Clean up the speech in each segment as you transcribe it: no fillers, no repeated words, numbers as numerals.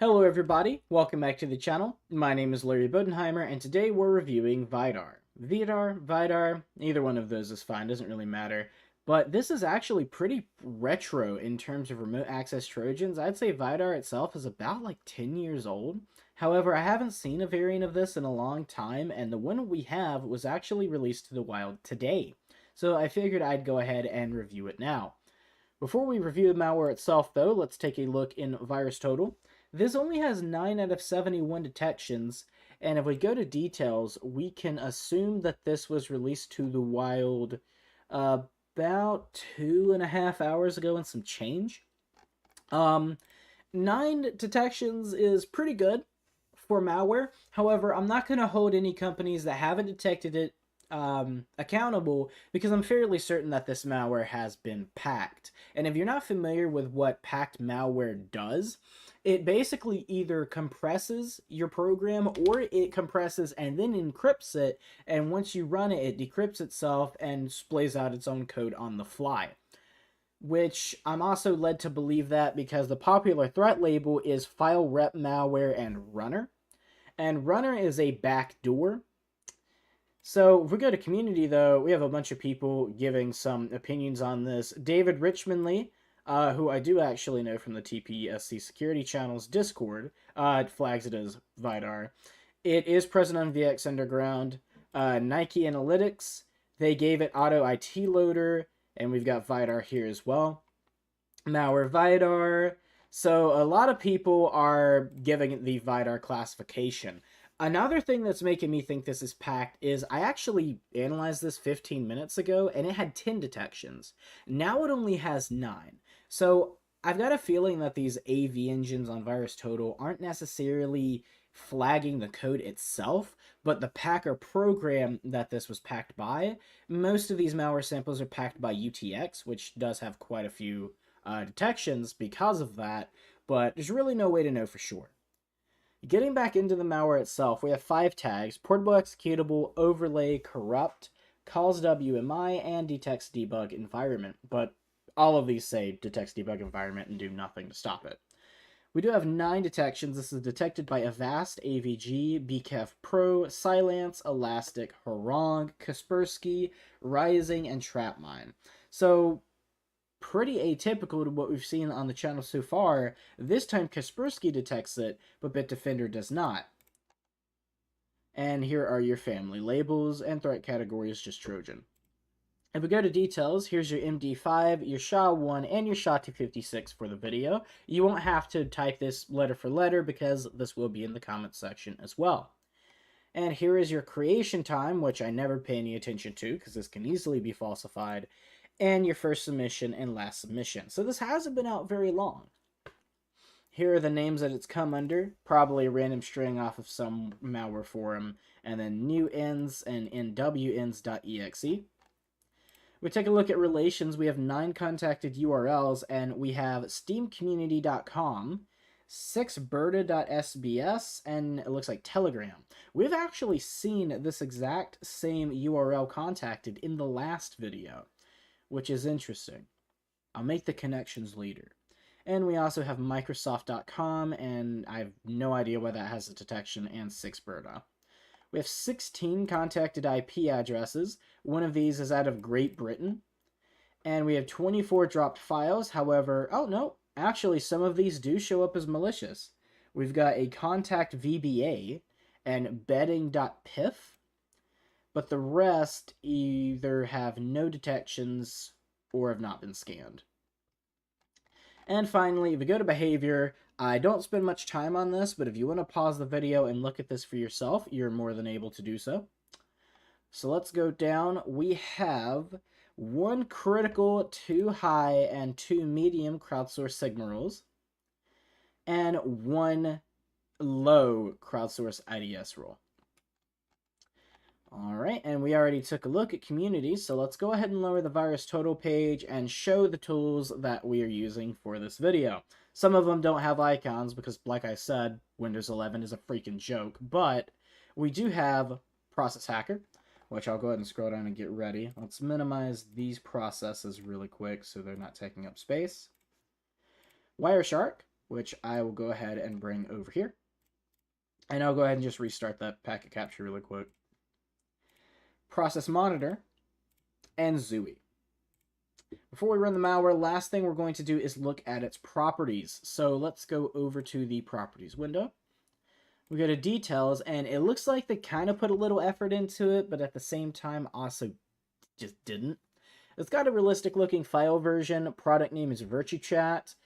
Hello everybody, welcome back to the channel. My name is Larry Bodenheimer, and today we're reviewing Vidar. Vidar, either one of those is fine, doesn't really matter. But this is actually pretty retro in terms of remote access Trojans. I'd say Vidar itself is about like 10 years old. However, I haven't seen a variant of this in a long time, and the one we have was actually released to the wild today. So I figured I'd go ahead and review it now. Before we review the malware itself, though, let's take a look in VirusTotal. This only has 9 out of 71 detections, and if we go to details, we can assume that this was released to the wild about 2.5 hours ago and some change. 9 detections is pretty good for malware. However, I'm not going to hold any companies that haven't detected it accountable, because I'm fairly certain that this malware has been packed. And if you're not familiar with what packed malware does, it basically either compresses your program or it compresses and then encrypts it, and once you run it, it decrypts itself and splays out its own code on the fly. Which I'm also led to believe that because the popular threat label is file rep malware and runner. And runner is a backdoor. So if we go to community, though, we have a bunch of people giving some opinions on this. David Richmondly, who I do actually know from the TPSC Security Channel's Discord, flags it as Vidar. It is present on VX Underground. Nike Analytics, they gave it Auto IT Loader, and we've got Vidar here as well. Malware Vidar. So a lot of people are giving it the Vidar classification. Another thing that's making me think this is packed is I actually analyzed this 15 minutes ago, and it had 10 detections. Now it only has 9. So I've got a feeling that these AV engines on VirusTotal aren't necessarily flagging the code itself, but the packer program that this was packed by. Most of these malware samples are packed by UTX, which does have quite a few detections because of that, but there's really no way to know for sure. Getting back into the malware itself, we have 5 tags: portable executable, overlay, corrupt, calls WMI, and detects debug environment. But all of these say detects debug environment and do nothing to stop it. We do have 9 detections. This is detected by Avast, AVG, BKEF Pro, Cylance, Elastic, Harong, Kaspersky, Rising, and Trapmine. So pretty atypical to what we've seen on the channel so far. This time Kaspersky detects it, but Bitdefender does not. And here are your family labels, and threat category is just Trojan. If we go to details, here's your MD5, your SHA-1, and your SHA-256 for the video. You won't have to type this letter for letter because this will be in the comments section as well. And here is your creation time, which I never pay any attention to because this can easily be falsified, and your first submission and last submission. So this hasn't been out very long. Here are the names that it's come under, probably a random string off of some malware forum, and then new ends and nwends.exe. We take a look at relations. We have 9 contacted URLs, and we have steamcommunity.com, 6berta.sbs, and it looks like Telegram. We've actually seen this exact same URL contacted in the last video, which is interesting. I'll make the connections later. And we also have Microsoft.com, and I have no idea why that has a detection, and 6berta. We have 16 contacted IP addresses. One of these is out of Great Britain. And we have 24 dropped files. However, oh no, actually some of these do show up as malicious. We've got a contact VBA and betting.pif. But the rest either have no detections or have not been scanned. And finally, if we go to behavior, I don't spend much time on this, but if you want to pause the video and look at this for yourself, you're more than able to do so. So let's go down. We have 1 critical, 2 high, and 2 medium crowdsource Sigma rules, and 1 low crowdsource IDS rule. Alright, and we already took a look at communities, so let's go ahead and lower the VirusTotal page and show the tools that we are using for this video. Some of them don't have icons because, like I said, Windows 11 is a freaking joke, but we do have Process Hacker, which I'll go ahead and scroll down and get ready. Let's minimize these processes really quick so they're not taking up space. Wireshark, which I will go ahead and bring over here. And I'll go ahead and just restart that packet capture really quick. Process monitor and Zooey. Before we run the malware, last thing we're going to do is look at its properties. So let's go over to the properties window. We go to details, and it looks like they kind of put a little effort into it, but at the same time also just didn't. It's got a realistic looking file version. Product name is VirtueChat.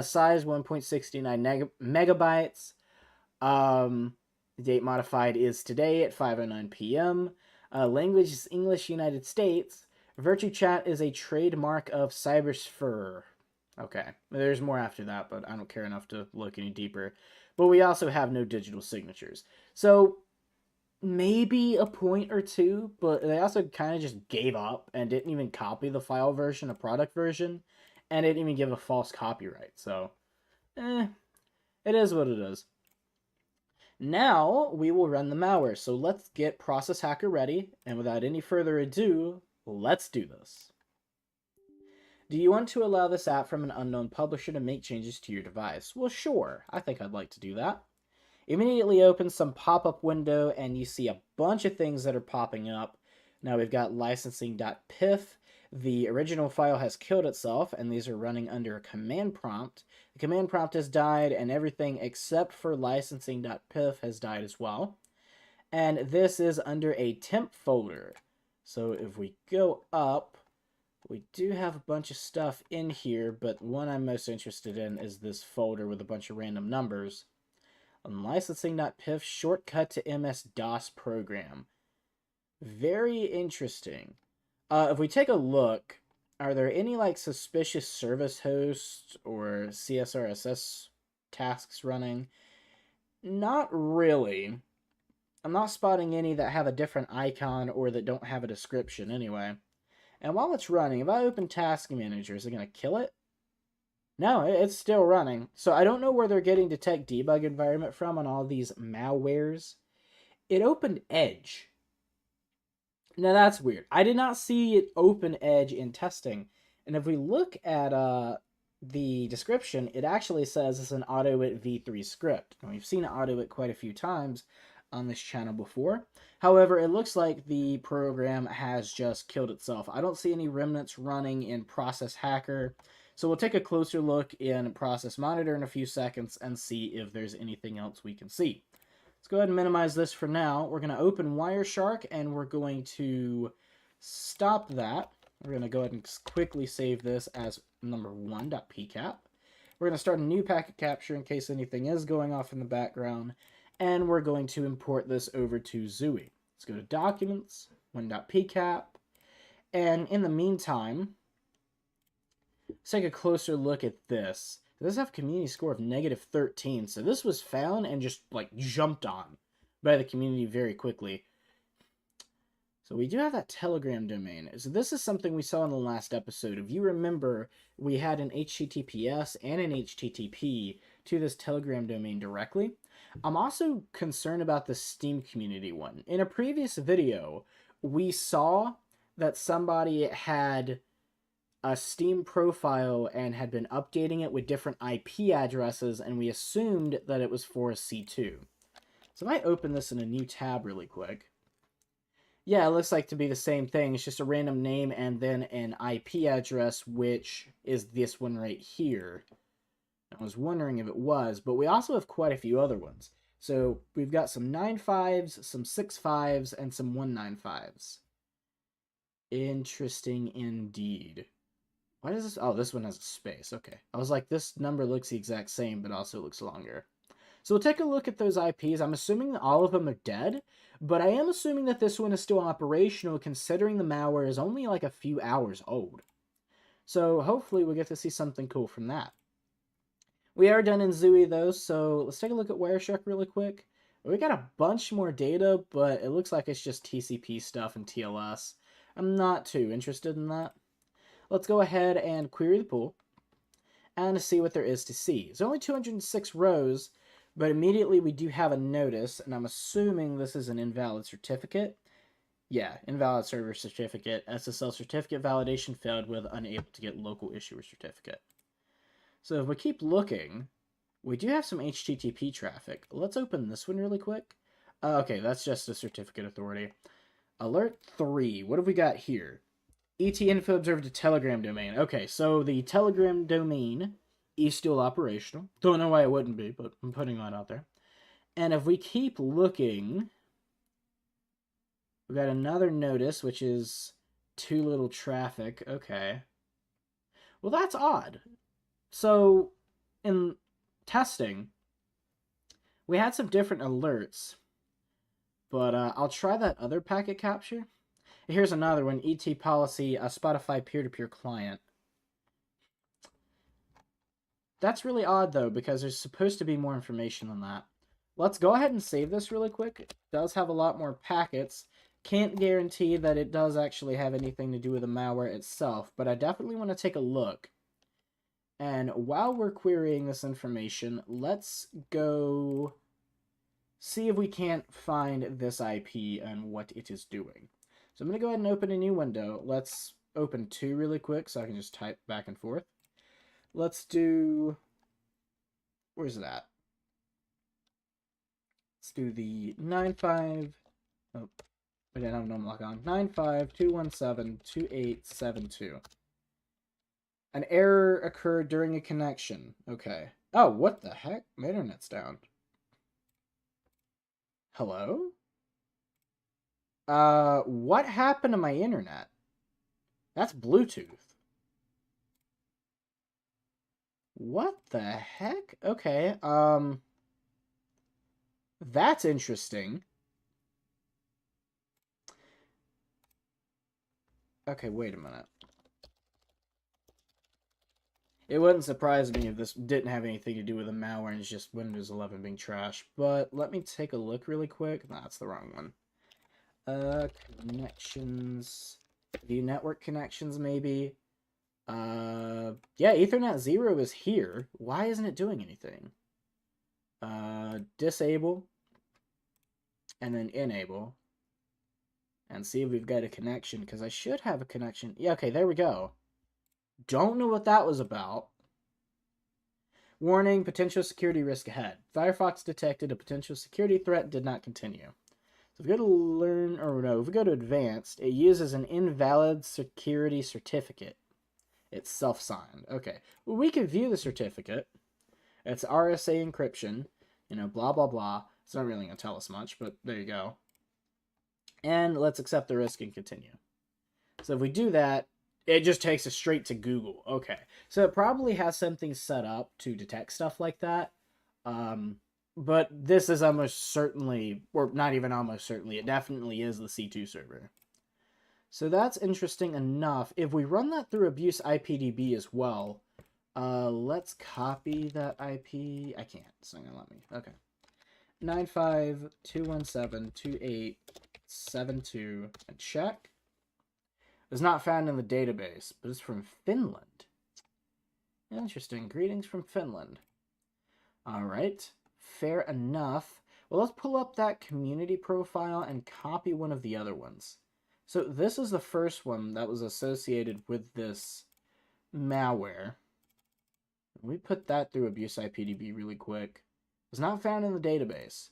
Size 1.69 megabytes. Date modified is today at 5:09 p.m. Language is English, United States. VirtueChat is a trademark of Cybersphere. Okay, there's more after that, but I don't care enough to look any deeper. But we also have no digital signatures. So maybe a point or two, but they also kind of just gave up and didn't even copy the file version, a product version, and didn't even give a false copyright. So, it is what it is. Now we will run the malware. So let's get Process Hacker ready, and without any further ado, let's do this. Do you want to allow this app from an unknown publisher to make changes to your device? Well, sure. I think I'd like to do that. Immediately open some pop-up window, and you see a bunch of things that are popping up. Now we've got licensing.pif. The original file has killed itself, and these are running under a command prompt. The command prompt has died, and everything except for licensing.pif has died as well. And this is under a temp folder. So if we go up, we do have a bunch of stuff in here, but one I'm most interested in is this folder with a bunch of random numbers. Licensing.pif, shortcut to MS-DOS program. Very interesting. If we take a look, are there any like suspicious service hosts or CSRSS tasks running? Not really. I'm not spotting any that have a different icon or that don't have a description anyway. And while it's running, if I open Task Manager, is it going to kill it? No, it's still running. So I don't know where they're getting detect debug environment from on all these malwares. It opened Edge. Now that's weird. I did not see it open Edge in testing. And if we look at the description, it actually says it's an AutoIt v3 script. And we've seen AutoIt quite a few times on this channel before. However, it looks like the program has just killed itself. I don't see any remnants running in Process Hacker. So we'll take a closer look in Process Monitor in a few seconds and see if there's anything else we can see. Let's go ahead and minimize this for now. We're going to open Wireshark, and we're going to stop that. We're going to go ahead and quickly save this as number 1.pcap. We're going to start a new packet capture in case anything is going off in the background. And we're going to import this over to Zooey. Let's go to Documents, 1.pcap. And in the meantime, let's take a closer look at this. This has a community score of -13, so this was found and just like jumped on by the community very quickly. So we do have that Telegram domain. So this is something we saw in the last episode. If you remember, we had an HTTPS and an HTTP to this Telegram domain directly. I'm also concerned about the Steam community one. In a previous video, we saw that somebody had a Steam profile and had been updating it with different IP addresses, and we assumed that it was for a C2. So if I open this in a new tab really quick, yeah, it looks like to be the same thing. It's just a random name and then an IP address, which is this one right here. I was wondering if it was, but we also have quite a few other ones. So we've got some 9.5s, some 6.5s, and some 1.9.5s. Interesting indeed. Why does this? Oh, this one has a space. Okay. I was like, this number looks the exact same, but also looks longer. So we'll take a look at those IPs. I'm assuming that all of them are dead, but I am assuming that this one is still operational considering the malware is only like a few hours old. So hopefully we'll get to see something cool from that. We are done in Zooey though, so let's take a look at Wireshark really quick. We got a bunch more data, but it looks like it's just TCP stuff and TLS. I'm not too interested in that. Let's go ahead and query the pool and see what there is to see. There's only 206 rows, but immediately we do have a notice, and I'm assuming this is an invalid certificate. Yeah, invalid server certificate. SSL certificate validation failed with unable to get local issuer certificate. So if we keep looking, We do have some HTTP traffic. Let's open this one really quick. Okay, that's just a certificate authority. Alert 3. What have we got here? ET info observed a Telegram domain. Okay, so the Telegram domain is still operational. Don't know why it wouldn't be, but I'm putting that out there. And if we keep looking, we got another notice, which is too little traffic. Okay. Well, that's odd. So, in testing, we had some different alerts, but I'll try that other packet capture. Here's another one, ET policy, a Spotify peer-to-peer client. That's really odd, though, because there's supposed to be more information on that. Let's go ahead and save this really quick. It does have a lot more packets. Can't guarantee that it does actually have anything to do with the malware itself, but I definitely want to take a look. And while we're querying this information, let's go see if we can't find this IP and what it is doing. So I'm going to go ahead and open a new window. Let's open 2 really quick so I can just type back and forth. Let's do... Where's it at? Let's do the 95... Oh, I didn't have no lock on. 95.217.2872. An error occurred during a connection. Okay. Oh, what the heck? My internet's down. Hello? What happened to my internet? That's Bluetooth. What the heck? Okay, that's interesting. Okay, wait a minute. It wouldn't surprise me if this didn't have anything to do with the malware and it's just Windows 11 being trash. But let me take a look really quick. No, that's the wrong one. Connections. View network connections, maybe. Yeah, Ethernet 0 is here. Why isn't it doing anything? Disable. And then enable. And see if we've got a connection, because I should have a connection. Yeah, okay, there we go. Don't know what that was about. Warning, potential security risk ahead. Firefox detected a potential security threat, did not continue. So if we go to if we go to advanced, it uses an invalid security certificate. It's self-signed. Okay, well, we can view the certificate. It's RSA encryption, blah, blah, blah. It's not really going to tell us much, but there you go. And let's accept the risk and continue. So if we do that, it just takes us straight to Google. Okay. So it probably has something set up to detect stuff like that. But this is almost certainly, or not even almost certainly, it definitely is the C2 server. So that's interesting enough. If we run that through abuse IPDB as well, let's copy that IP. I can't. It's not going to let me. Okay. 95.217.2872 and check. It's not found in the database, but it's from Finland. Interesting. Greetings from Finland. All right. Fair enough. Well, let's pull up that community profile and copy one of the other ones. So this is the first one that was associated with this malware. We put that through abuse IPDB really quick. It's not found in the database.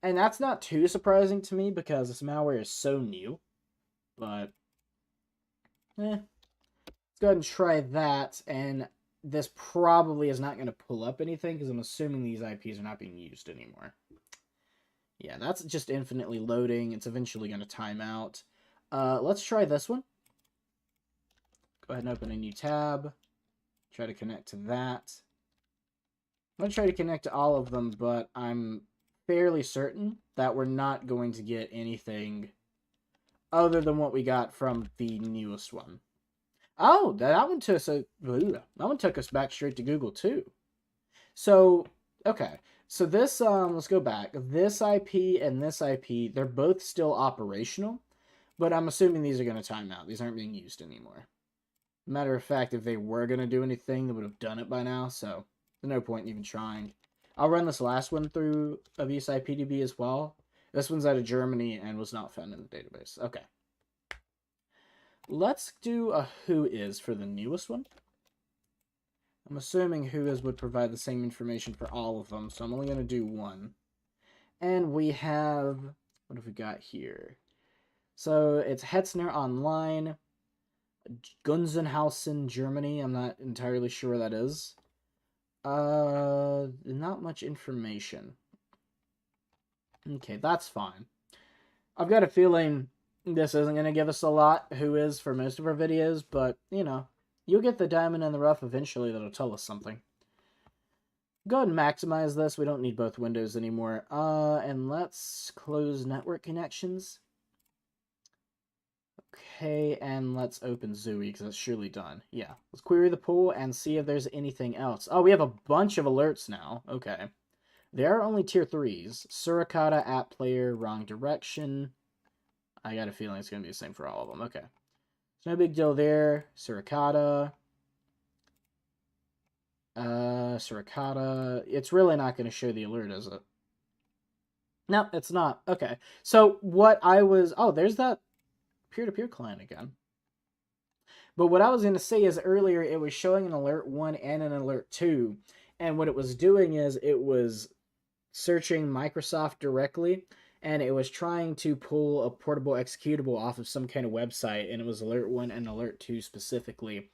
And that's not too surprising to me because this malware is so new. But, let's go ahead and try that. And this probably is not going to pull up anything because I'm assuming these IPs are not being used anymore. Yeah, that's just infinitely loading. It's eventually going to time out. Let's try this one. Go ahead and open a new tab. Try to connect to that. I'm going to try to connect to all of them, but I'm fairly certain that we're not going to get anything other than what we got from the newest one. Oh, that one took us back straight to Google too. So, okay. So this, let's go back. This IP and this IP, they're both still operational, but I'm assuming these are going to time out. These aren't being used anymore. Matter of fact, if they were going to do anything, they would have done it by now, so there's no point in even trying. I'll run this last one through abuse IPDB as well. This one's out of Germany and was not found in the database. Okay. Let's do a who is for the newest one. I'm assuming whois would provide the same information for all of them, so I'm only going to do one. And we have, what have we got here? So it's Hetzner Online, Gunzenhausen, Germany. I'm not entirely sure where that is. Not much information. Okay, that's fine. I've got a feeling this isn't going to give us a lot, whois, for most of our videos, but, you know, you'll get the diamond in the rough eventually that'll tell us something. Go ahead and maximize this. We don't need both windows anymore. And let's close network connections. Okay, and let's open Zooey, because it's surely done. Yeah, let's query the pool and see if there's anything else. Oh, we have a bunch of alerts now. Okay. There are only tier 3s. Suricata, app player, wrong direction. I got a feeling it's going to be the same for all of them. Okay. So no big deal there. Suricata. Suricata. It's really not going to show the alert, is it? No, it's not. Okay. So what I was... Oh, there's that peer-to-peer client again. But what I was going to say is earlier it was showing an alert 1 and an alert 2. And what it was doing is it was searching Microsoft directly, and it was trying to pull a portable executable off of some kind of website, and it was alert 1 and alert 2 specifically.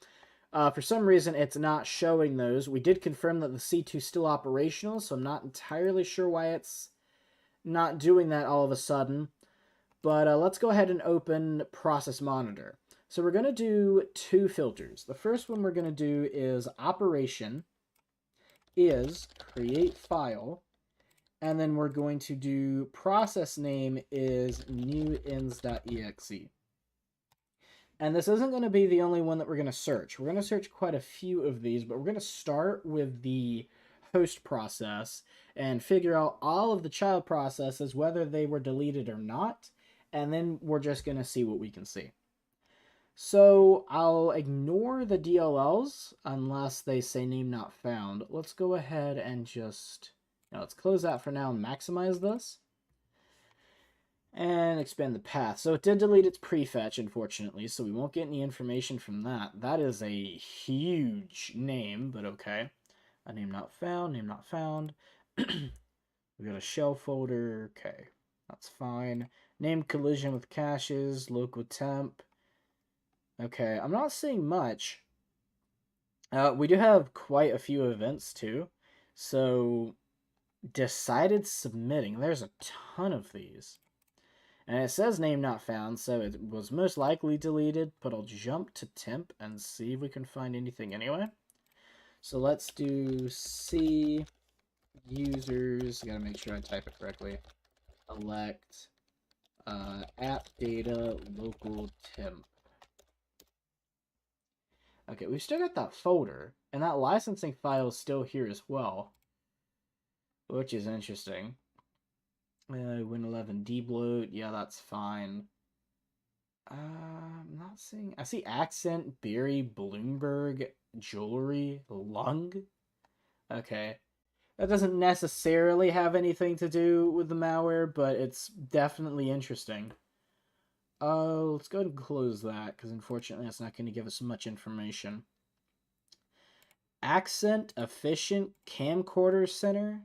For some reason, it's not showing those. We did confirm that the C2 is still operational, so I'm not entirely sure why it's not doing that all of a sudden. But let's go ahead and open Process Monitor. So we're going to do 2 filters. The first one we're going to do is operation is create file, and then we're going to do process name is newins.exe. And this isn't going to be the only one that we're going to search. We're going to search quite a few of these, but we're going to start with the host process and figure out all of the child processes, whether they were deleted or not, and then we're just going to see what we can see. So I'll ignore the DLLs unless they say name not found. Let's go ahead and just, let's close that for now and maximize this. And expand the path. So it did delete its prefetch, unfortunately, so we won't get any information from that. That is a huge name, but okay. A name not found, name not found. We got a shell folder, okay. That's fine. Name collision with caches, local temp. Okay, I'm not seeing much. We do have quite a few events, too. So, decided submitting. There's a ton of these. And it says name not found, so it was most likely deleted, but I'll jump to temp and see if we can find anything anyway. So let's do C users, gotta make sure I type it correctly, elect app data local temp. Okay, we've still got that folder, and that licensing file is still here as well, which is interesting. Win11 debloat, yeah, that's fine. I'm not seeing... I see accent, Berry, Bloomberg, jewelry, lung. Okay. That doesn't necessarily have anything to do with the malware, but it's definitely interesting. Let's go ahead and close that, because unfortunately that's not going to give us much information. Accent, efficient, camcorder center.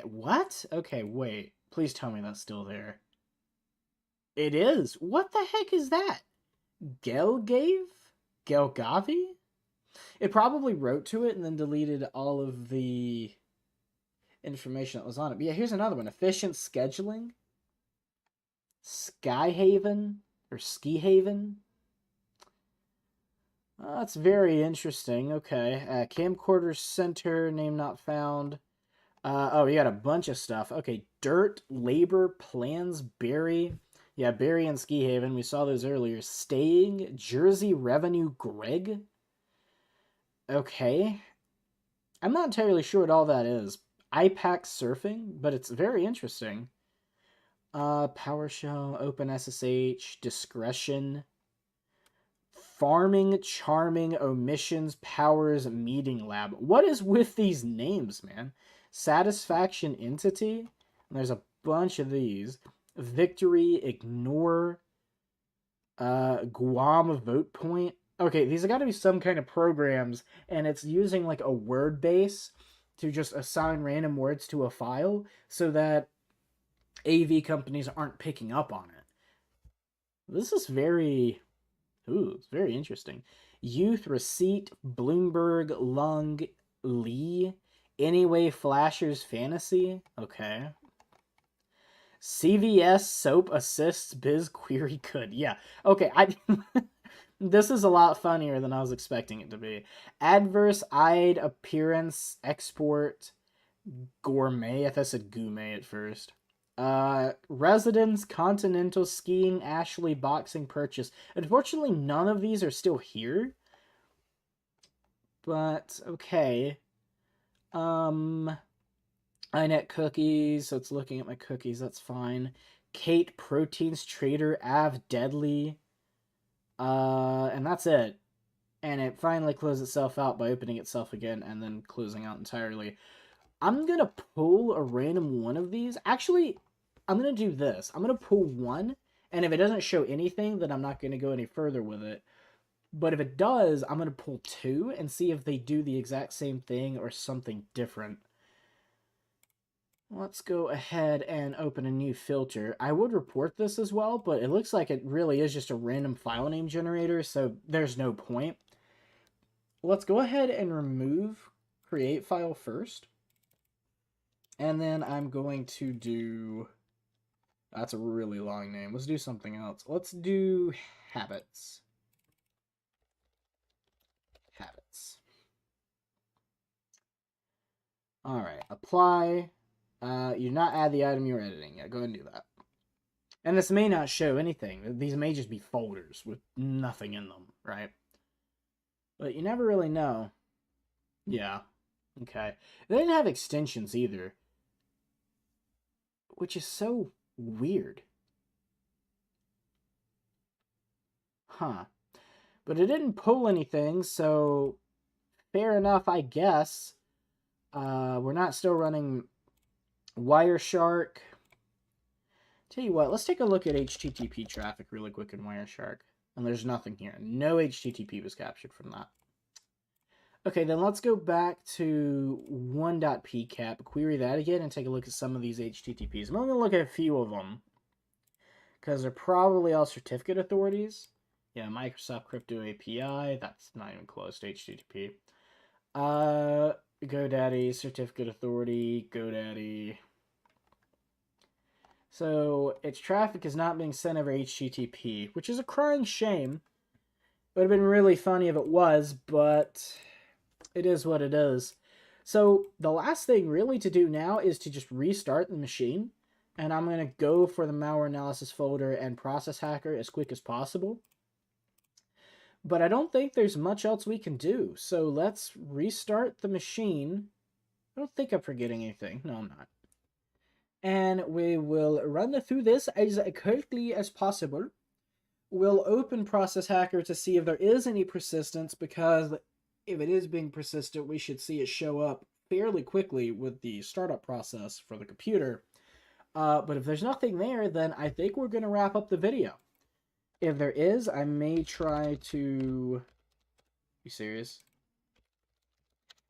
What? Okay, wait. Please tell me that's still there. It is. What the heck is that? Gelgavi? It probably wrote to it and then deleted all of the information that was on it. But yeah, here's another one. Efficient scheduling. Skyhaven or Skihaven. That's very interesting. Okay. Camcorder center, name not found. Oh, you got a bunch of stuff. Okay. Dirt, labor, plans, Barry. Yeah, Barry and Skihaven. We saw those earlier. Staying, Jersey Revenue, Greg. Okay. I'm not entirely sure what all that is. IPAC surfing, but it's very interesting. PowerShell, OpenSSH, discretion, farming, charming, omissions, powers, meeting lab. What is with these names, man? Satisfaction entity. And there's a bunch of these. Victory, ignore, Guam vote point. Okay, these have got to be some kind of programs, and it's using like a word base to just assign random words to a file so that AV companies aren't picking up on it. This is very, it's very interesting. Youth Receipt, Bloomberg, Lung, Lee, Anyway Flashers Fantasy. Okay. CVS Soap Assists Biz Query Good. Yeah. Okay, this is a lot funnier than I was expecting it to be. Adverse Eyed Appearance Export Gourmet. I thought I said gourmet at first. Residence Continental Skiing Ashley Boxing Purchase. Unfortunately, none of these are still here. But okay. iNet Cookies, so it's looking at my cookies, that's fine. Kate Proteins Trader Av Deadly. And that's it. And it finally closed itself out by opening itself again and then closing out entirely. I'm gonna pull a random one of these. Actually, I'm gonna do this. I'm gonna pull one, and if it doesn't show anything, then I'm not gonna go any further with it. But if it does, I'm gonna pull two and see if they do the exact same thing or something different. Let's go ahead and open a new filter. I would report this as well, but it looks like it really is just a random file name generator, so there's no point. Let's go ahead and remove create file first. And then I'm going to do... That's a really long name. Let's do something else. Let's do habits. Habits. Alright, apply. You do not add the item you're editing. Yeah, go ahead and do that. And this may not show anything. These may just be folders with nothing in them, right? But you never really know. Yeah. Okay. They didn't have extensions either. Which is so weird. Huh. But it didn't pull anything, so fair enough, I guess. We're not still running Wireshark. Tell you what, let's take a look at HTTP traffic really quick in Wireshark. And there's nothing here. No HTTP was captured from that. Okay, then let's go back to 1.pcap, query that again, and take a look at some of these HTTPs. I'm only going to look at a few of them, because they're probably all certificate authorities. Yeah, Microsoft Crypto API, that's not even close to HTTP. GoDaddy, certificate authority, GoDaddy. So, its traffic is not being sent over HTTP, which is a crying shame. It would have been really funny if it was, but it is what it is. So the last thing really to do now is to just restart the machine. And I'm going to go for the malware analysis folder and process hacker as quick as possible. But I don't think there's much else we can do. So let's restart the machine. I don't think I'm forgetting anything. No, I'm not. And we will run through this as quickly as possible. We'll open process hacker to see if there is any persistence, because if it is being persistent, we should see it show up fairly quickly with the startup process for the computer. But if there's nothing there, then I think we're going to wrap up the video. If there is, I may try to... Be serious?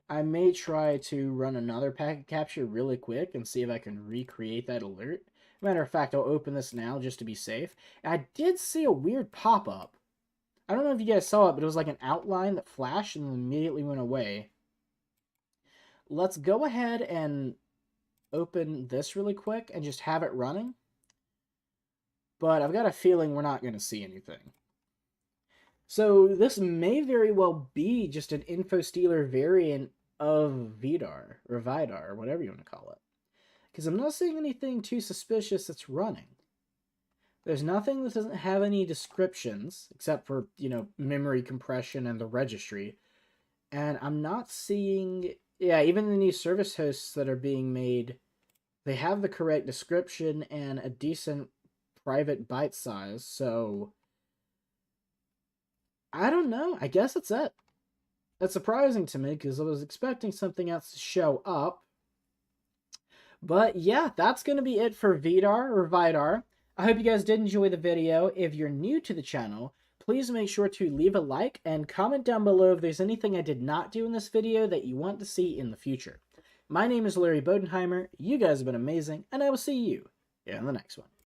I may try to run another packet capture really quick and see if I can recreate that alert. Matter of fact, I'll open this now just to be safe. I did see a weird pop-up. I don't know if you guys saw it, but it was like an outline that flashed and then immediately went away. Let's go ahead and open this really quick and just have it running. But I've got a feeling we're not going to see anything. So this may very well be just an InfoStealer variant of Vidar, or Vidar, or whatever you want to call it. Because I'm not seeing anything too suspicious that's running. There's nothing that doesn't have any descriptions, except for, memory compression and the registry. And I'm not seeing... Yeah, even the new service hosts that are being made, they have the correct description and a decent private byte size, so... I don't know. I guess that's it. That's surprising to me, because I was expecting something else to show up. But yeah, that's going to be it for Vidar, or Vidar. I hope you guys did enjoy the video. If you're new to the channel, please make sure to leave a like and comment down below if there's anything I did not do in this video that you want to see in the future. My name is Larry Bodenheimer, you guys have been amazing, and I will see you in the next one.